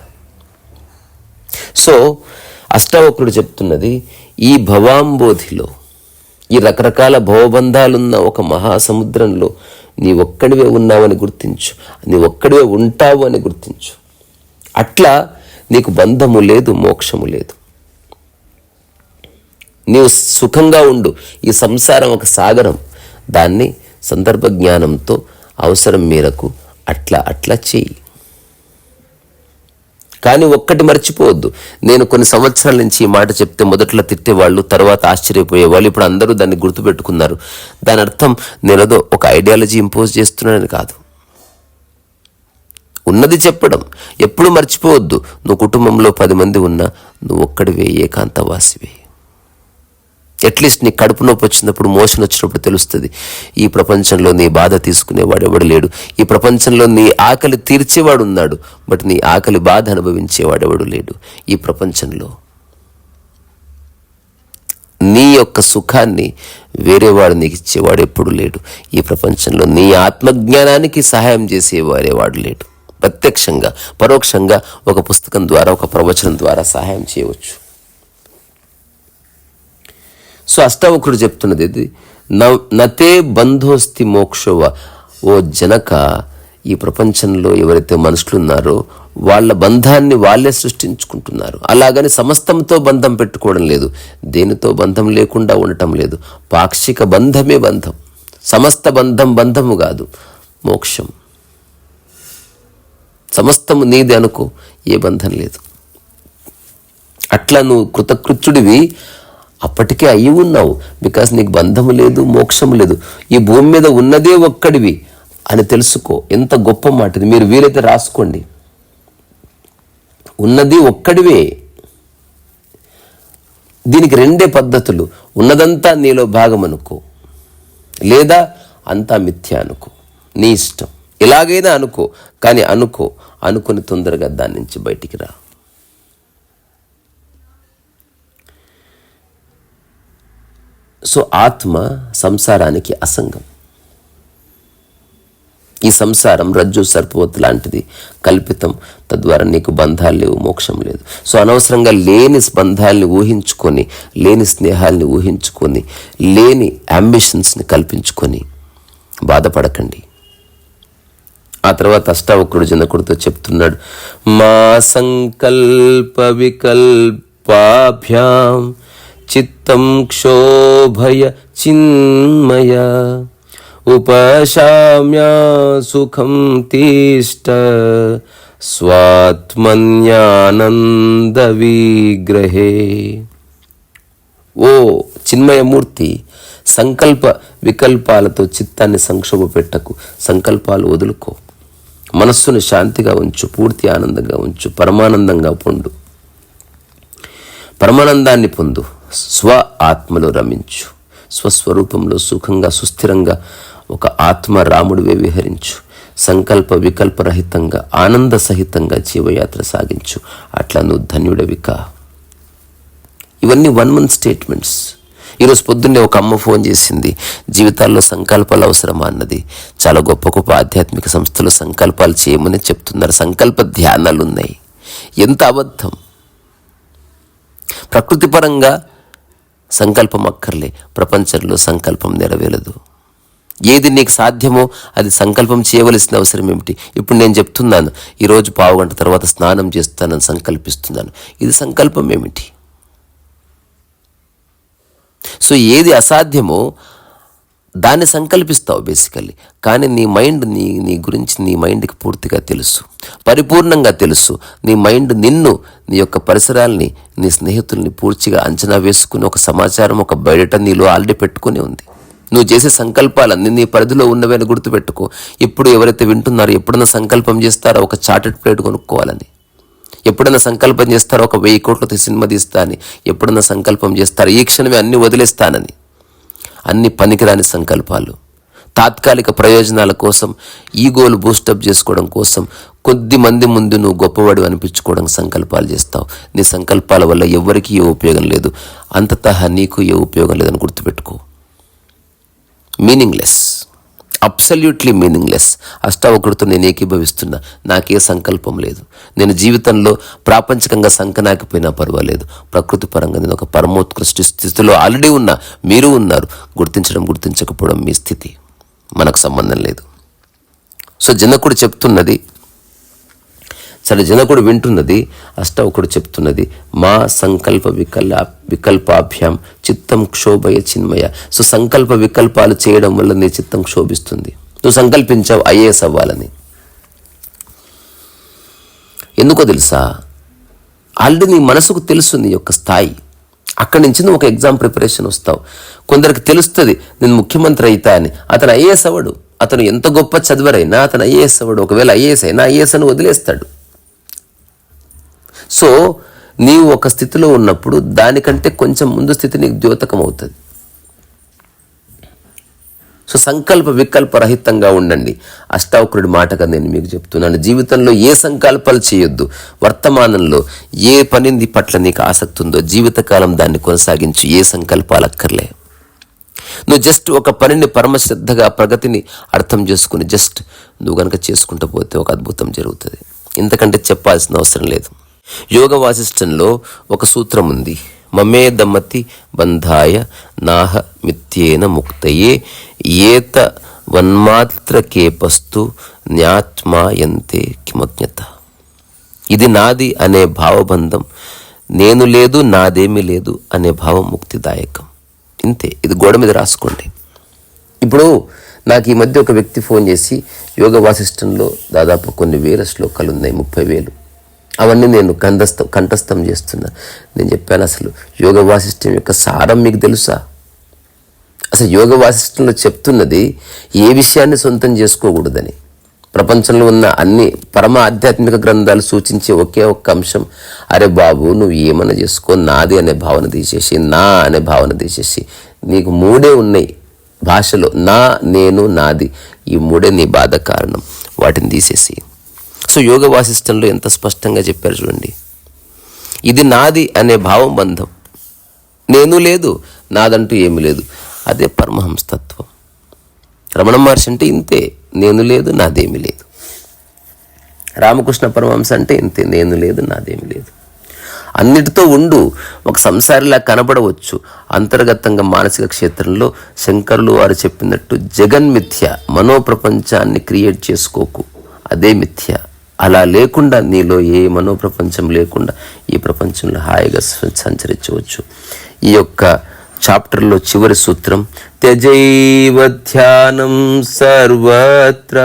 సో అష్టావక్రుడు చెప్తున్నది, ఈ భవాంబోధిలో, ఈ రకరకాల భవబంధాలున్న ఒక మహాసముద్రంలో నీ ఒక్కడివే ఉన్నావని గుర్తించు, నీ ఒక్కడివే ఉంటావు అని గుర్తించు. అట్లా నీకు బంధము లేదు, మోక్షము లేదు. నీవు సుఖంగా ఉండు. ఈ సంసారం ఒక సాగరం, దాన్ని సందర్భ జ్ఞానంతో అవసరం మేరకు అట్లా అట్లా చెయ్యి. కానీ ఒక్కటి మర్చిపోవద్దు, నేను కొన్ని సంవత్సరాల నుంచి ఈ మాట చెప్తే మొదట్లో తిట్టేవాళ్ళు, తర్వాత ఆశ్చర్యపోయేవాళ్ళు. ఇప్పుడు అందరూ దాన్ని గుర్తుపెట్టుకున్నారు. దాని అర్థం నేనేదో ఒక ఐడియాలజీ ఇంపోజ్ చేస్తున్నానని కాదు, ఉన్నది చెప్పడం. ఎప్పుడు మర్చిపోవద్దు, నువ్వు కుటుంబంలో 10 మంది ఉన్నా నువ్వు ఒక్కడివే ఏకాంతవాసివే. అట్లీస్ట్ నీ కడుపు నొప్పి వచ్చినప్పుడు, మోషన్ వచ్చినప్పుడు తెలుస్తుంది, ఈ ప్రపంచంలో నీ బాధ తీసుకునేవాడు ఎవడు లేడు. ఈ ప్రపంచంలో నీ ఆకలి తీర్చేవాడు ఉన్నాడు, బట్ నీ ఆకలి బాధ అనుభవించేవాడు ఎవడు లేడు. ఈ ప్రపంచంలో నీ యొక్క సుఖాన్ని వేరేవాడు నీకు ఇచ్చేవాడు ఎప్పుడు లేడు. ఈ ప్రపంచంలో నీ ఆత్మజ్ఞానానికి సహాయం చేసేవారేవాడు లేడు. ప్రత్యక్షంగా, పరోక్షంగా ఒక పుస్తకం ద్వారా, ఒక ప్రవచనం ద్వారా సహాయం చేయవచ్చు. సో అష్టావక్రుడు చెప్తున్నది ఇది, నతే బంధోస్తి మోక్షవ. ఓ జనక, ఈ ప్రపంచంలో ఎవరైతే మనుషులు ఉన్నారో వాళ్ళ బంధాన్ని వాళ్ళే సృష్టించుకుంటున్నారు. అలాగని సమస్తంతో బంధం పెట్టుకోవడం లేదు, దేనితో బంధం లేకుండా ఉండటం లేదు. పాక్షిక బంధమే బంధం. సమస్త బంధం బంధము కాదు, మోక్షం. సమస్తము నీది అనుకో, ఏ బంధం లేదు. అట్లా నువ్వు కృతకృత్యుడివి అప్పటికే అయి ఉన్నావు. బికాస్ నీకు బంధము లేదు, మోక్షము లేదు. ఈ భూమి మీద ఉన్నదే ఒక్కడివి అని తెలుసుకో. ఎంత గొప్ప మాట ఇది. మీరు వీలైతే రాసుకోండి. ఉన్నది ఒక్కడివే. దీనికి 2 పద్ధతులు. ఉన్నదంతా నీలో భాగం అనుకో, లేదా అంతా మిథ్య అనుకో. నీ ఇష్టం, ఎలాగైనా అనుకో. కానీ అనుకుని తొందరగా దాని నుంచి బయటికి రా. సో ఆత్మ సంసారానికి అసంగం. ఈ సంసారం రజ్జు సర్పవత్తు లాంటిది, కల్పితం. తద్వారా నీకు బంధాలు లేవు, మోక్షం లేదు. సో అనవసరంగా లేని బంధాలని ఊహించుకొని, లేని స్నేహాల్ని ఊహించుకొని, లేని అంబిషన్స్ని కల్పించుకొని బాధపడకండి. ఆ తర్వాత అష్టావక్రుడు జనకుడితో చెప్తున్నాడు, మా సంకల్ప వికల్పాభ్యాం చిత్తం క్షోభయ చిన్మయ ఉపశామ్య సుఖం తిష్ట స్వాత్మన్యానంద విగ్రహే. ఓ చిన్మయమూర్తి, సంకల్ప వికల్పాలతో చిత్తాన్ని సంక్షోభ పెట్టకు. సంకల్పాలు వదులుకో, మనస్సును శాంతిగా ఉంచు, పూర్తి ఆనందంగా ఉంచు, పరమానందంగా పొందు. పరమానందాన్ని పొందు, స్వ ఆత్మలో రమించు, స్వస్వరూపంలో సుఖంగా సుస్థిరంగా ఒక ఆత్మ రాముడివే విహరించు. సంకల్ప వికల్పరహితంగా, ఆనంద సహితంగా జీవయాత్ర సాగించు. అట్లా నువ్వు ధన్యుడవికా. ఇవన్నీ 1 month స్టేట్మెంట్స్. ఈరోజు పొద్దున్నే ఒక అమ్మ ఫోన్ చేసింది, జీవితాల్లో సంకల్పాలు అవసరమా అన్నది. చాలా గొప్ప గొప్ప ఆధ్యాత్మిక సంస్థలు సంకల్పాలు చేయమని చెప్తున్నారు. సంకల్ప ధ్యానాలు ఉన్నాయి. ఎంత అబద్ధం. ప్రకృతి పరంగా సంకల్పం అక్కర్లే, ప్రపంచంలో సంకల్పం నెరవేరదు. ఏది నీకు సాధ్యమో అది సంకల్పం చేయవలసిన అవసరం ఏమిటి? ఇప్పుడు నేను చెప్తున్నాను, ఈరోజు 1/2 గంట తర్వాత స్నానం చేస్తానని సంకల్పిస్తున్నాను. ఇది సంకల్పం ఏమిటి? సో ఏది అసాధ్యమో దాన్ని సంకల్పిస్తావు బేసికల్లీ. కానీ నీ మైండ్ నీ గురించి నీ మైండ్కి పూర్తిగా తెలుసు, పరిపూర్ణంగా తెలుసు. నీ మైండ్ నిన్ను, నీ యొక్క పరిసరాల్ని, నీ స్నేహితుల్ని పూర్తిగా అంచనా వేసుకుని ఒక సమాచారం, ఒక బయట నీలో ఆల్రెడీ పెట్టుకుని ఉంది. నువ్వు చేసే సంకల్పాలన్నీ నీ పరిధిలో ఉన్నవని గుర్తుపెట్టుకో. ఇప్పుడు ఎవరైతే వింటున్నారో, ఎప్పుడైనా సంకల్పం చేస్తారో ఒక చార్టెడ్ ప్లేట్ కొనుక్కోవాలని, ఎప్పుడైనా సంకల్పం చేస్తారో ఒక 1000 కోట్లతో సినిమా తీస్తానని, ఎప్పుడైనా సంకల్పం చేస్తారో ఈ క్షణమే అన్నీ వదిలేస్తానని, అన్ని పనికిరాని సంకల్పాలు, తాత్కాలిక ప్రయోజనాల కోసం, ఈగోలు బూస్టప్ చేసుకోవడం కోసం, కొద్ది మంది ముందు నువ్వు గొప్పవాడు అనిపించుకోవడం సంకల్పాలు చేస్తావు. నీ సంకల్పాల వల్ల ఎవరికీ ఏ ఉపయోగం లేదు, అంతతః నీకు ఏ ఉపయోగం లేదని గుర్తుపెట్టుకో. Meaningless, absolutely meaningless. అష్టావకుడితో నేను ఏకీభవిస్తున్నా. నాకే సంకల్పం లేదు. నేను జీవితంలో ప్రాపంచికంగా సంకనాకపోయినా పర్వాలేదు, ప్రకృతి పరంగా నేను ఒక పరమోత్కృష్ట స్థితిలో ఆల్రెడీ ఉన్నా. మీరు ఉన్నారు. గుర్తించడం గుర్తించకపోవడం మీ స్థితి, మనకు సంబంధం లేదు. సో జనకుడు చెప్తున్నది, జనకుడు వింటున్నది, అష్టావకుడు చెప్తున్నది, మా సంకల్ప వికల్పాభ్యాం చిత్తం క్షోభయ చిన్మయ. సో సంకల్ప వికల్పాలు చేయడం వల్ల నీ చిత్తం క్షోభిస్తుంది. నువ్వు సంకల్పించావు ఐఏఎస్ అవ్వాలని. ఎందుకో తెలుసా? ఆల్రెడీ నీ మనసుకు తెలుసు నీ యొక్క స్థాయి. అక్కడి నుంచి నువ్వు ఒక ఎగ్జామ్ ప్రిపరేషన్ వస్తావు. కొందరికి తెలుస్తుంది నేను ముఖ్యమంత్రి అవుతా అని. అతను ఐఏఎస్ అవ్వడు. అతను ఎంత గొప్ప చదివరైనా అతను ఐఏఎస్ అవ్వడు. ఒకవేళ ఐఏఎస్ అయినా ఐఏఎస్ అని వదిలేస్తాడు. సో నీవు ఒక స్థితిలో ఉన్నప్పుడు దానికంటే కొంచెం ముందు స్థితి నీకు ద్యోతకం అవుతుంది. సో సంకల్ప వికల్ప రహితంగా ఉండండి. అష్టావక్రుడి మాటగా నేను మీకు చెప్తున్నాను. జీవితంలో ఏ సంకల్పాలు చేయొద్దు. వర్తమానంలో ఏ పని పట్ల నీకు ఆసక్తి ఉందో జీవితకాలం దాన్ని కొనసాగించు. ఏ సంకల్పాలు అక్కర్లే. నువ్వు జస్ట్ ఒక పనిని పరమశ్రద్ధగా ప్రగతిని అర్థం చేసుకుని జస్ట్ నువ్వు కనుక చేసుకుంటూ పోతే ఒక అద్భుతం జరుగుతుంది. ఇంతకంటే చెప్పాల్సిన అవసరం లేదు. యోగ వాసిష్టంలో ఒక సూత్రం ఉంది. మమేదమతి బంధాయ నాహ మిథ్యేన ముక్తయే ఏత వన్మాత్రకేపస్తు న్యాత్మాయంతే కిమజ్ఞత. ఇది నాది అనే భావబంధం, నేను లేదు నాదేమీ లేదు అనే భావం ముక్తిదాయకం. ఇంతే. ఇది గోడ మీద రాసుకోండి. ఇప్పుడు నాకు ఈ మధ్య ఒక వ్యక్తి ఫోన్ చేసి యోగ వాసిష్టంలో దాదాపు కొన్ని వేల శ్లోకాలు ఉన్నాయి, 30,000. అవన్నీ నేను కంఠస్థం చేస్తున్నా. నేను చెప్పాను, అసలు యోగ వాసిష్టం యొక్క సారం మీకు తెలుసా? అసలు యోగ వాసిష్టంలో చెప్తున్నది ఏ విషయాన్ని సొంతం చేసుకోకూడదని. ప్రపంచంలో ఉన్న అన్ని పరమ ఆధ్యాత్మిక గ్రంథాలు సూచించే ఒకే ఒక్క అంశం, అరే బాబు నువ్వు ఏమన్నా చేసుకో, నాది అనే భావన తీసేసి, నా అనే భావన తీసేసి, నీకు 3 ఉన్నాయి భాషలో, నా, నేను, నాది. ఈ 3 నీ బాధ కారణం. వాటిని తీసేసి. సో యోగ వాసిష్టంలో ఎంత స్పష్టంగా చెప్పారు చూడండి. ఇది నాది అనే భావం బంధం. నేను లేదు, నాదంటూ ఏమి లేదు. అదే పరమహంసతత్వం. రమణ మహర్షి అంటే ఇంతే, నేను లేదు నాదేమి లేదు. రామకృష్ణ పరమహంస అంటే ఇంతే, నేను లేదు నాదేమి లేదు. అన్నిటితో ఉండు. ఒక సంసారిలా కనబడవచ్చు. అంతర్గతంగా మానసిక క్షేత్రంలో శంకరులు వారు చెప్పినట్టు జగన్మిథ్య, మనోప్రపంచాన్ని క్రియేట్ చేసుకోకు, అదే మిథ్య. అలా లేకుండా నీలో ఏ మనోప్రపంచం లేకుండా ఈ ప్రపంచంలో హాయిగా సంచరించవచ్చు. ఈ యొక్క చాప్టర్లో చివరి సూత్రం, త్యజైవ ధ్యానం సర్వత్ర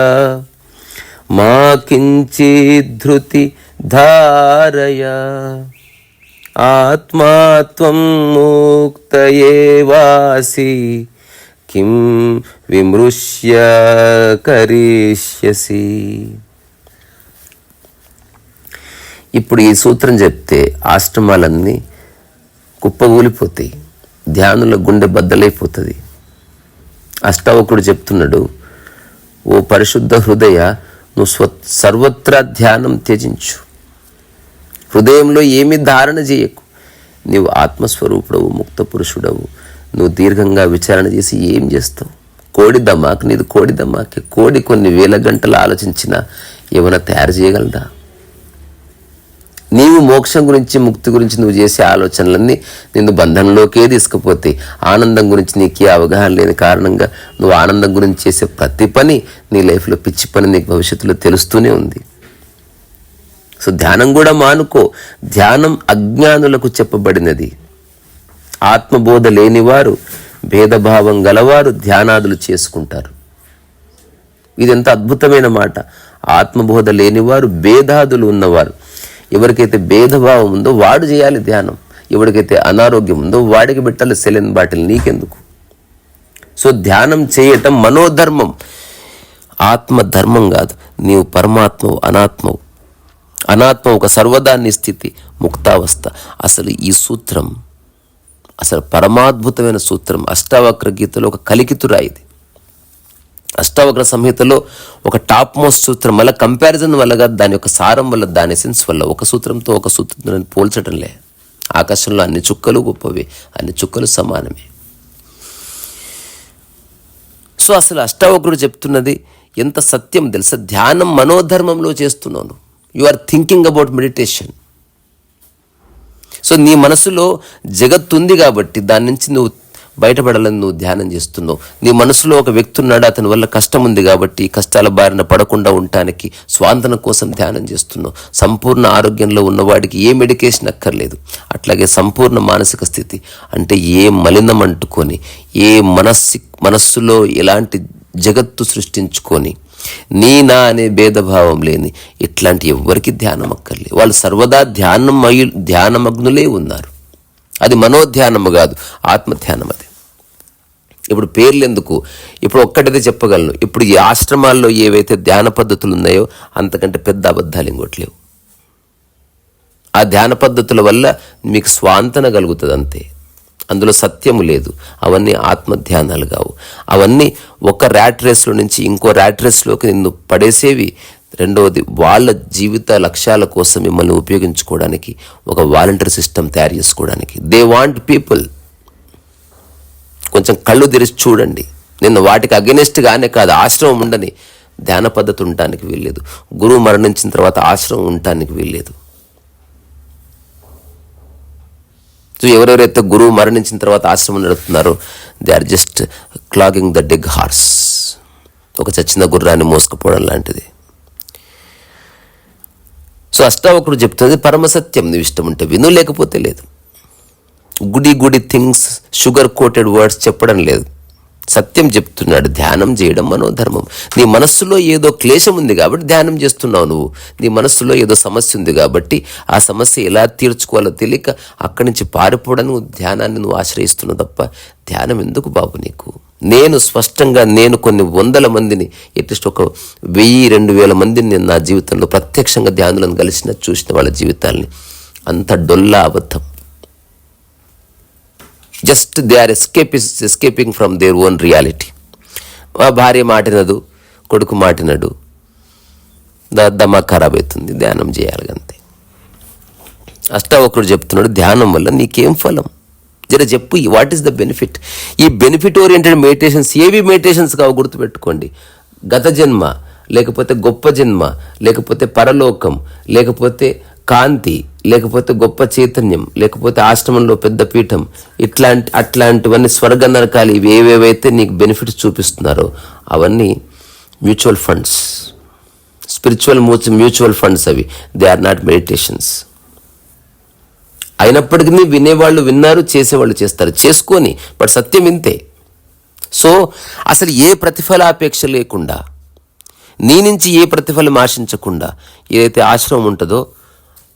మా కించిద్ధృతి ధారయ ఆత్మాత్వం ముక్తయేవాసి కిం విమృశ్య కరిష్యసి. ఇప్పుడు ఈ సూత్రం చెప్తే ఆశ్రమాలన్నీ కుప్పగూలిపోతాయి, ధ్యానుల గుండె బద్దలైపోతుంది. అష్టావకుడు చెప్తున్నాడు, ఓ పరిశుద్ధ హృదయ, నువ్వు సర్వత్రా ధ్యానం త్యజించు. హృదయంలో ఏమీ ధారణ చేయకు. నీవు ఆత్మస్వరూపుడవు, ముక్త పురుషుడవు. నువ్వు దీర్ఘంగా విచారణ చేసి ఏం చేస్తావు? కోడి దమాక్, నీది కోడి దమాకే. కోడి కొన్ని వేల గంటలు ఆలోచించినా ఏమైనా తయారు చేయగలదా? నీవు మోక్షం గురించి, ముక్తి గురించి నువ్వు చేసే ఆలోచనలన్నీ నిన్ను బంధంలోకే తీసుకుపోతాయి. ఆనందం గురించి నీకే అవగాహన లేని కారణంగా నువ్వు ఆనందం గురించి చేసే ప్రతి పని నీ లైఫ్లో పిచ్చి పని నీకు భవిష్యత్తులో తెలుస్తూనే ఉంది. సో ధ్యానం కూడా మానుకో. ధ్యానం అజ్ఞానులకు చెప్పబడినది. ఆత్మబోధ లేనివారు, భేదభావం గలవారు ధ్యానాదులు చేసుకుంటారు. ఇది ఎంత అద్భుతమైన మాట. ఆత్మబోధ లేనివారు, భేదాదులు ఉన్నవారు. ఎవరికైతే భేదభావం ఉందో వాడు చేయాలి ధ్యానం. ఎవరికైతే అనారోగ్యం ఉందో వాడికి పెట్టాలి సెలెన్ బాటిల్, నీకెందుకు? సో ధ్యానం చేయటం మనోధర్మం, ఆత్మధర్మం కాదు. నీవు పరమాత్మవు, అనాత్మవు. అనాత్మ ఒక సర్వదాన్ని స్థితి, ముక్తావస్థ. అసలు ఈ సూత్రం అసలు పరమాద్భుతమైన సూత్రం. అష్టావక్ర గీతలో ఒక కలికితురా ఇది. అష్టావక్ర సంహితలో ఒక టాప్ మోస్ట్ సూత్రం. మళ్ళీ కంపారిజన్ వల్లగా దాని యొక్క సారం వల్ల, దాని ఎసెన్స్ వల్ల ఒక సూత్రంతో ఒక సూత్రం పోల్చడంలే. ఆకాశంలో అన్ని చుక్కలు గొప్పవి, అన్ని చుక్కలు సమానమే. సో అసలు అష్టావక్రుడు చెప్తున్నది ఎంత సత్యం తెలుసా? ధ్యానం మనోధర్మంలో చేస్తున్నాను. You are thinking about meditation. So నీ మనసులో జగత్తు ఉంది కాబట్టి దాని నుంచి నువ్వు బయటపడాలని నువ్వు ధ్యానం చేస్తున్నావు. నీ మనసులో ఒక వ్యక్తి ఉన్నాడు, అతని వల్ల కష్టం ఉంది కాబట్టి కష్టాల బారిన పడకుండా ఉండటానికి స్వాంతన కోసం ధ్యానం చేస్తున్నావు. సంపూర్ణ ఆరోగ్యంలో ఉన్నవాడికి ఏ మెడికేషన్ అక్కర్లేదు. అట్లాగే సంపూర్ణ మానసిక స్థితి అంటే ఏ మలినం అంటుకొని, ఏ మనస్సులో ఎలాంటి జగత్తు సృష్టించుకొని, నీ నా అనే భేదభావం లేని ఇట్లాంటి ఎవ్వరికి ధ్యానం అక్కర్లేదు. వాళ్ళు సర్వదా ధ్యానమగ్నులే ఉన్నారు. అది మనోధ్యానము కాదు, ఆత్మధ్యానం. అది ఇప్పుడు పేర్లు ఎందుకు, ఇప్పుడు ఒక్కటిదే చెప్పగలను. ఇప్పుడు ఈ ఆశ్రమాల్లో ఏవైతే ధ్యాన పద్ధతులు ఉన్నాయో అంతకంటే పెద్ద అబద్ధాలు ఇంకోట్లేవు. ఆ ధ్యాన పద్ధతుల వల్ల మీకు స్వాంతన కలుగుతుంది అంతే, అందులో సత్యము లేదు. అవన్నీ ఆత్మధ్యానాలు కావు. అవన్నీ ఒక ర్యాట్ రేస్లో నుంచి ఇంకో ర్యాట్ రేస్లోకి నిన్ను పడేసేవి. రెండవది, వాళ్ళ జీవిత లక్ష్యాల కోసం మిమ్మల్ని ఉపయోగించుకోవడానికి ఒక వాలంటీర్ సిస్టమ్ తయారు చేసుకోవడానికి. They want people. కొంచెం కళ్ళు తెరిచి చూడండి. నిన్ను వాటికి అగెనిస్ట్గానే కాదు, ఆశ్రమం ఉండని ధ్యాన పద్ధతి ఉండటానికి వీల్లేదు. గురువు మరణించిన తర్వాత ఆశ్రమం ఉండటానికి వీల్లేదు. సో ఎవరెవరైతే గురువు మరణించిన తర్వాత ఆశ్రమం నడుపుతున్నారో they are just flogging the dead horse. ఒక చచ్చిన గుర్రాన్ని మోసుకుపోవడం లాంటిది. సో అష్టావక్రుడు చెప్తుంది పరమసత్యం. నువ్వు ఇష్టం ఉంటే విను, లేకపోతే లేదు. గుడి థింగ్స్, షుగర్ కోటెడ్ వర్డ్స్ చెప్పడం లేదు, సత్యం చెప్తున్నాడు. ధ్యానం చేయడం మనోధర్మం. నీ మనస్సులో ఏదో క్లేశం ఉంది కాబట్టి ధ్యానం చేస్తున్నావు. నువ్వు నీ మనస్సులో ఏదో సమస్య ఉంది కాబట్టి ఆ సమస్య ఎలా తీర్చుకోవాలో తెలియక అక్కడి నుంచి పారిపోవడం నువ్వు ధ్యానాన్ని నువ్వు ఆశ్రయిస్తున్నావు తప్ప ధ్యానం ఎందుకు బాబు నీకు? నేను స్పష్టంగా కొన్ని వందల మందిని, అట్లీస్ట్ ఒక 1000-2000 మందిని నేను నా జీవితంలో ప్రత్యక్షంగా ధ్యానులను చూసిన వాళ్ళ జీవితాల్ని. అంత డొల్లా అబద్ధం. Just they are escaping from their own reality. భార్య మాటినదు, కొడుకు మాటినడు, దమా ఖరాబ్ అవుతుంది, ధ్యానం చేయాలి అంతే. అష్టావక్రుడు చెప్తున్నాడు ధ్యానం వల్ల నీకేం ఫలం జర చెప్పు, వాట్ ఈస్ ద బెనిఫిట్? ఈ బెనిఫిట్ ఓరియంటెడ్ మెడిటేషన్స్ ఏవి మెడిటేషన్స్ కావు గుర్తుపెట్టుకోండి. గత జన్మ, లేకపోతే గొప్ప జన్మ, లేకపోతే పరలోకం, లేకపోతే కాంతి, లేకపోతే గొప్ప చైతన్యం, లేకపోతే ఆశ్రమంలో పెద్ద పీఠం, అట్లాంటివన్నీ స్వర్గ నరకాలు, ఇవి ఏవేవైతే నీకు బెనిఫిట్స్ చూపిస్తున్నారో అవన్నీ mutual funds, spiritual mutual funds. అవి దే ఆర్ నాట్ మెడిటేషన్స్. అయినప్పటికీ వినేవాళ్ళు విన్నారు, చేసేవాళ్ళు చేస్తారు, చేసుకొని. బట్ సత్యం ఇంతే. సో అసలు ఏ ప్రతిఫలాపేక్ష లేకుండా, నీ నుంచి ఏ ప్రతిఫలం ఆశించకుండా ఏదైతే ఆశ్రమం ఉంటుందో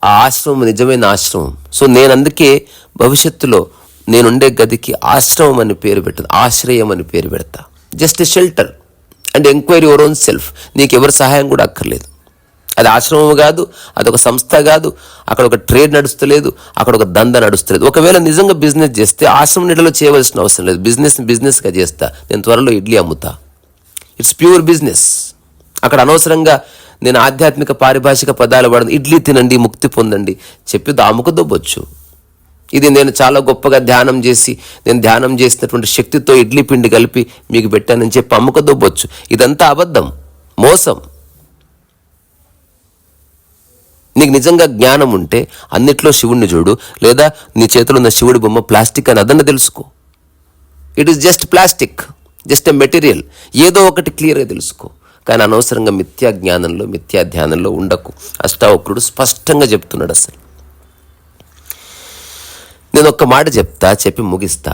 ఆ ఆశ్రమం నిజమైన ఆశ్రమం. సో నేను అందుకే భవిష్యత్తులో నేనుండే గదికి ఆశ్రమం అని పేరు పెట్టను, ఆశ్రయం అని పేరు పెడతా. Just a shelter and enquiry your own self. నీకు ఎవరి సహాయం కూడా అక్కర్లేదు. అది ఆశ్రమం కాదు, అదొక సంస్థ కాదు, అక్కడ ఒక ట్రేడ్ నడుస్తలేదు, అక్కడ ఒక దందా నడుస్తలేదు. ఒకవేళ నిజంగా బిజినెస్ చేస్తే ఆశ్రమం నీడలో చేయవలసిన అవసరం లేదు. బిజినెస్గా చేస్తా. నేను త్వరలో ఇడ్లీ అమ్ముతా. It's pure business. అక్కడ అనవసరంగా నేను ఆధ్యాత్మిక పారిభాషిక పదాలు వాడను. ఇడ్లీ తినండి, ముక్తి పొందండి చెప్పి అమ్ముకుదొబ్బొచ్చు. ఇది నేను చాలా గొప్పగా ధ్యానం చేసి, నేను ధ్యానం చేసినటువంటి శక్తితో ఇడ్లీ పిండి కలిపి మీకు పెట్టానని చెప్పి అమ్ముకుదొబ్బొచ్చు. ఇదంతా అబద్ధం, మోసం. నీకు నిజంగా జ్ఞానం ఉంటే అన్నిట్లో శివుణ్ణి చూడు, లేదా నీ చేతిలో ఉన్న శివుడి బొమ్మ ప్లాస్టిక్ అని అదన్న తెలుసుకో. It is just plastic, just a material. ఏదో ఒకటి క్లియర్గా తెలుసుకో. కానీ అనవసరంగా మిథ్యా జ్ఞానంలో, మిథ్యా ధ్యానంలో ఉండకు. అష్టావక్రుడు స్పష్టంగా చెప్తున్నాడు. అసలు నేను ఒక్క మాట చెప్పి ముగిస్తా.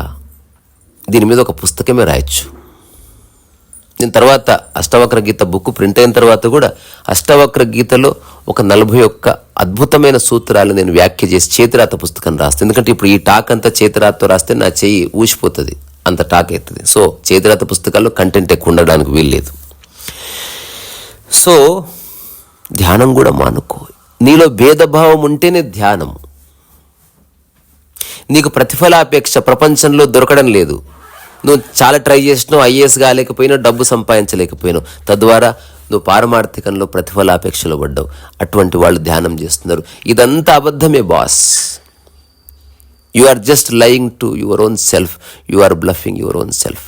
దీని మీద ఒక పుస్తకమే రాయొచ్చు. నేను తర్వాత అష్టవక్ర గీత బుక్ ప్రింట్ అయిన తర్వాత కూడా అష్టవక్ర గీతలో ఒక 41 అద్భుతమైన సూత్రాలు నేను వ్యాఖ్య చేసి చేతిరాత పుస్తకం రాస్తాను. ఎందుకంటే ఇప్పుడు ఈ టాక్ అంతా చేతిరాతతో రాస్తే నా చెయ్యి ఊసిపోతుంది, అంత టాక్ అవుతుంది. సో చేతిరాత పుస్తకాల్లో కంటెంట్ ఎక్కువ ఉండడానికి వీల్లేదు. సో ధ్యానం కూడా మానుకో. నీలో భేదభావం ఉంటేనే ధ్యానం. నీకు ప్రతిఫలాపేక్ష ప్రపంచంలో దొరకడం లేదు. నువ్వు చాలా ట్రై చేసినావు, ఐఏఎస్ కాలేకపోయినావు, డబ్బు సంపాదించలేకపోయినావు, తద్వారా నువ్వు పారమార్థికంలో ప్రతిఫలాపేక్షలో పడ్డావు. అటువంటి వాళ్ళు ధ్యానం చేస్తున్నారు. ఇదంతా అబద్ధమే boss. You are just lying to your own self. You are bluffing your own self.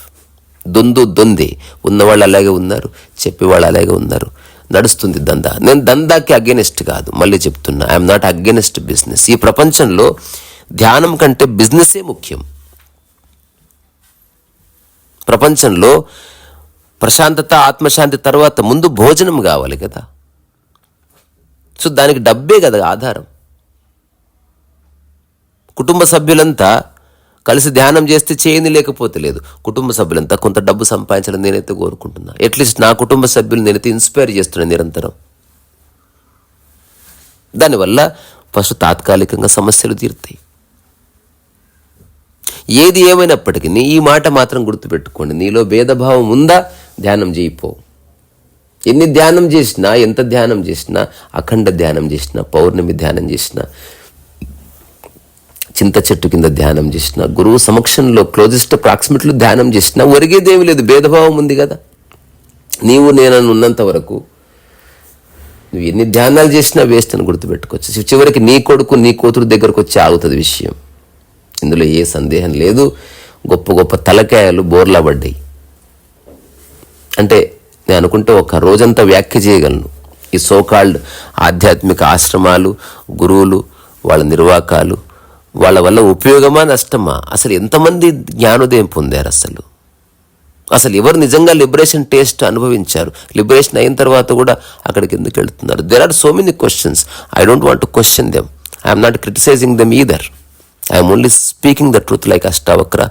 దొందే. ఉన్నవాళ్ళు అలాగే ఉన్నారు, చెప్పేవాళ్ళు అలాగే ఉన్నారు. నడుస్తుంది దందా. నేను దందాకి అగెనిస్ట్ కాదు, మళ్ళీ చెప్తున్నా, ఐఎమ్ నాట్ అగెనిస్ట్ బిజినెస్. ఈ ప్రపంచంలో ధ్యానం కంటే బిజినెసే ముఖ్యం. ప్రపంచంలో ప్రశాంతత, ఆత్మశాంతి తర్వాత ముందు భోజనం కావాలి కదా. సో దానికి డబ్బే కదా ఆధారం. కుటుంబ సభ్యులంతా కలిసి ధ్యానం చేస్తే చేయని లేకపోతే లేదు. కుటుంబ సభ్యులంతా కొంత డబ్బు సంపాదించాలని నేనైతే కోరుకుంటున్నా. అట్లీస్ట్ నా కుటుంబ సభ్యులు నేనైతే ఇన్స్పైర్ చేస్తున్నాను నిరంతరం. దానివల్ల ఫస్ట్ తాత్కాలికంగా సమస్యలు తీరుతాయి. ఏది ఏమైనప్పటికీ ఈ మాట మాత్రం గుర్తుపెట్టుకోండి, నీలో భేదభావం ఉందా ధ్యానం చేయిపో. ఎన్ని ధ్యానం చేసినా, ఎంత ధ్యానం చేసినా, అఖండ ధ్యానం చేసినా, పౌర్ణమి ధ్యానం చేసినా, చింత చెట్టు కింద ధ్యానం చేసినా, గురువు సమక్షంలో క్లోజెస్ట్ ప్రాక్సిమిటీలో ధ్యానం చేసినా ఒరిగేదేమీ లేదు. భేదభావం ఉంది కదా. నీవు నేనని ఉన్నంత వరకు నువ్వు ఎన్ని ధ్యానాలు చేసినా వేస్ట్ అని గుర్తుపెట్టుకోవచ్చు. చివరికి నీ కొడుకు నీ కూతురు దగ్గరకు వచ్చి ఆగుతుంది విషయం. ఇందులో ఏ సందేహం లేదు. గొప్ప గొప్ప తలకాయలు బోర్లా పడ్డాయి. అంటే నేను అనుకుంటే ఒక రోజంతా వ్యాఖ్య చేయగలను. ఈ సోకాల్డ్ ఆధ్యాత్మిక ఆశ్రమాలు, గురువులు, వాళ్ళ నిర్వాకాలు, వాళ్ళ వల్ల ఉపయోగమా నష్టమా, అసలు ఎంతమంది జ్ఞానోదయం పొందారు, అసలు ఎవరు నిజంగా లిబరేషన్ టేస్ట్ అనుభవించారు, లిబరేషన్ అయిన తర్వాత కూడా అక్కడికి ఎందుకు వెళ్తున్నారు. There are so many questions. I don't want to question them. I'm not criticising them either. I'm only speaking the truth like Ashtavakra.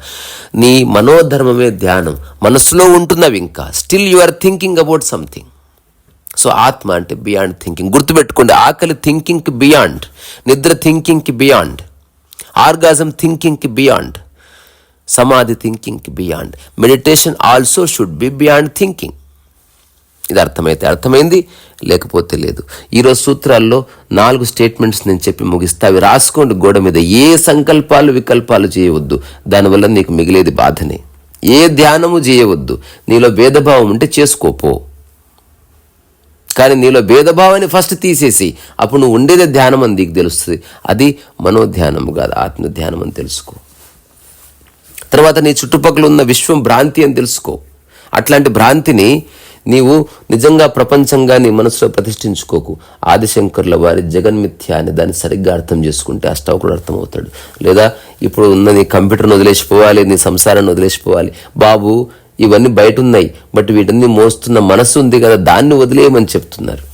నీ మనోధర్మమే ధ్యానం. మనసులో ఉంటున్నవి ఇంకా still you are thinking about something. So ఆత్మ అంటే బియాండ్ థింకింగ్. గుర్తుపెట్టుకోండి, ఆకలి థింకింగ్కి బియాండ్, నిద్ర థింకింగ్కి బియాండ్, ఆర్గాజం థింకింగ్కి బియాండ్, సమాధి థింకింగ్కి beyond. Meditation also should be beyond thinking. ఇది అర్థమైతే అర్థమైంది, లేకపోతే లేదు. ఈరోజు సూత్రాల్లో 4 స్టేట్మెంట్స్ నేను చెప్పి ముగిస్తా. అవి రాసుకోండి గోడ మీద. ఏ సంకల్పాలు వికల్పాలు చేయవద్దు, దానివల్ల నీకు మిగిలేది బాధనే. ఏ ధ్యానము చేయవద్దు. నీలో భేదభావం ఉంటే చేసుకోపో, కానీ నీలో భేదభావాన్ని ఫస్ట్ తీసేసి అప్పుడు నువ్వు ఉండేదే ధ్యానం అని నీకు తెలుస్తుంది. అది మనోధ్యానం కాదు, ఆత్మధ్యానం అని తెలుసుకో. తర్వాత నీ చుట్టుపక్కల ఉన్న విశ్వం భ్రాంతి అని తెలుసుకో. అట్లాంటి భ్రాంతిని నీవు నిజంగా ప్రపంచంగా నీ మనసులో ప్రతిష్ఠించుకోకు. ఆదిశంకర్ల వారి జగన్మిథ్య అని దాన్ని సరిగ్గా అర్థం చేసుకుంటే అష్టావకుడు అర్థమవుతాడు. లేదా ఇప్పుడు ఉన్న నీ కంప్యూటర్ని వదిలేసిపోవాలి, నీ సంసారాన్ని వదిలేసిపోవాలి. బాబు ఇవన్నీ బయట ఉన్నాయి, బట్ వీటన్ని మోస్తున్న మనసు ఉంది కదా, దాన్ని వదిలేయమని చెప్తున్నారు.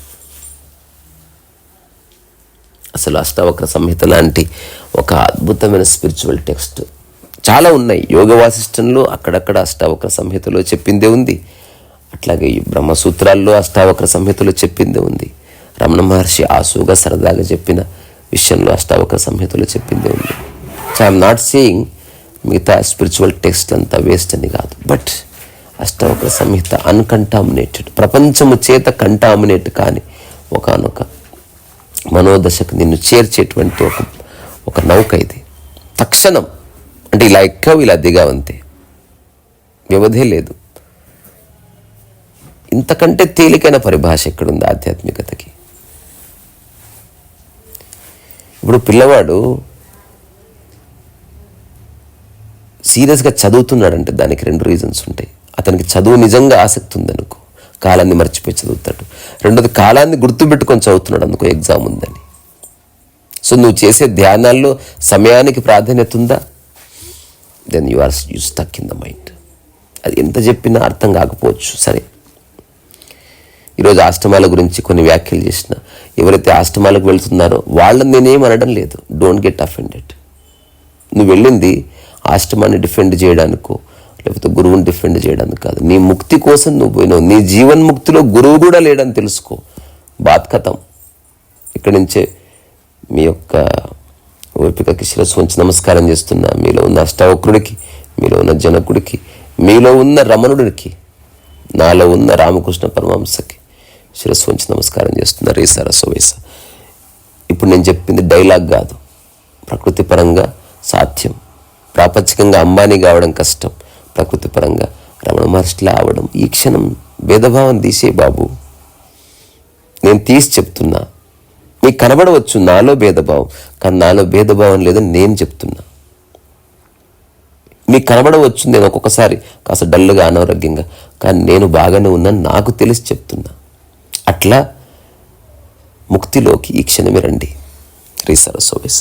అసలు అష్టావక్ర సంహిత లాంటి ఒక అద్భుతమైన స్పిరిచువల్ టెక్స్ట్ చాలా ఉన్నాయి. యోగ వాసిష్టంలో అక్కడక్కడ అష్టావక్ర సంహితలో చెప్పిందే ఉంది. అట్లాగే ఈ బ్రహ్మసూత్రాల్లో అష్టావక్ర సంహితలో చెప్పిందే ఉంది. రమణ మహర్షి ఆసుగా సరదాగా చెప్పిన విషయంలో అష్టావక్ర సంహితలో చెప్పిందే ఉంది. సో ఐఎమ్ నాట్ సేయింగ్ మిగతా స్పిరిచువల్ టెక్స్ట్ అంతా వేస్ట్ అని కాదు, బట్ అష్టావక్ర సంహిత అన్కంటామినేటెడ్, ప్రపంచము చేత కంటామినేట్ కాని ఒకనొక మనోదశకు నిన్ను చేర్చేటువంటి ఒక నౌక ఇది. తక్షణం అంటే ఇలా ఎక్కవు ఇలా దిగావంతే, వ్యవధే లేదు. ఇంతకంటే తేలికైన పరిభాష ఎక్కడుంది ఆధ్యాత్మికతకి? ఇప్పుడు పిల్లవాడు సీరియస్గా చదువుతున్నాడంటే దానికి 2 రీజన్స్ ఉంటాయి. అతనికి చదువు నిజంగా ఆసక్తి ఉందనుకో, కాలాన్ని మర్చిపోయి చదువుతాడు. రెండోది కాలాన్ని గుర్తుపెట్టుకొని చదువుతున్నాడు అనుకో, ఎగ్జామ్ ఉందని. సో నువ్వు చేసే ధ్యానాల్లో సమయానికి ప్రాధాన్యత ఉందా, then you stuck in the mind. అది ఎంత చెప్పినా అర్థం కాకపోవచ్చు. సరే, ఈరోజు ఆశ్రమాల గురించి కొన్ని వ్యాఖ్యలు చేసిన ఎవరైతే ఆశ్రమాలకు వెళ్తున్నారో వాళ్ళని నేనేం అనడం లేదు. Don't get offended. నువ్వు వెళ్ళింది ఆశ్రమాన్ని డిఫెండ్ చేయడానికో లేకపోతే గురువుని డిఫెండ్ చేయడానికి కాదు. నీ ముక్తి కోసం నువ్వు పోయినావు. నీ జీవన్ముక్తిలో గురువు కూడా లేడని తెలుసుకో. బాత్ కథం. ఇక్కడి నుంచే మీ యొక్క ఓపికకి శిరస్సు వంచి నమస్కారం చేస్తున్నా. మీలో ఉన్న అష్టావక్రుడికి, మీలో ఉన్న జనకుడికి, మీలో ఉన్న రమణుడికి, నాలో ఉన్న రామకృష్ణ పరమహంసకి శిరస్సు వంచి నమస్కారం చేస్తున్నా. రేసా రసోవేస. ఇప్పుడు నేను చెప్పింది డైలాగ్ కాదు, ప్రకృతి పరంగా సాధ్యం. ప్రాపంచికంగా అంబానీ కావడం కష్టం, ప్రకృతి పరంగా రమణ మహర్షిలా అవడం. ఈ క్షణం భేదభావం తీసే బాబు, నేను తీసి చెప్తున్నా. మీకు కనబడవచ్చు నాలో భేదభావం, కానీ నాలో భేదభావం లేదని నేను చెప్తున్నా. మీకు కనబడవచ్చు నేను ఒక్కొక్కసారి కాస్త డల్గా అనారోగ్యంగా, కానీ నేను బాగానే ఉన్నాను నాకు తెలిసి చెప్తున్నా. అట్లా ముక్తిలోకి ఈ క్షణమే రండి. రీ సరస్వవేస.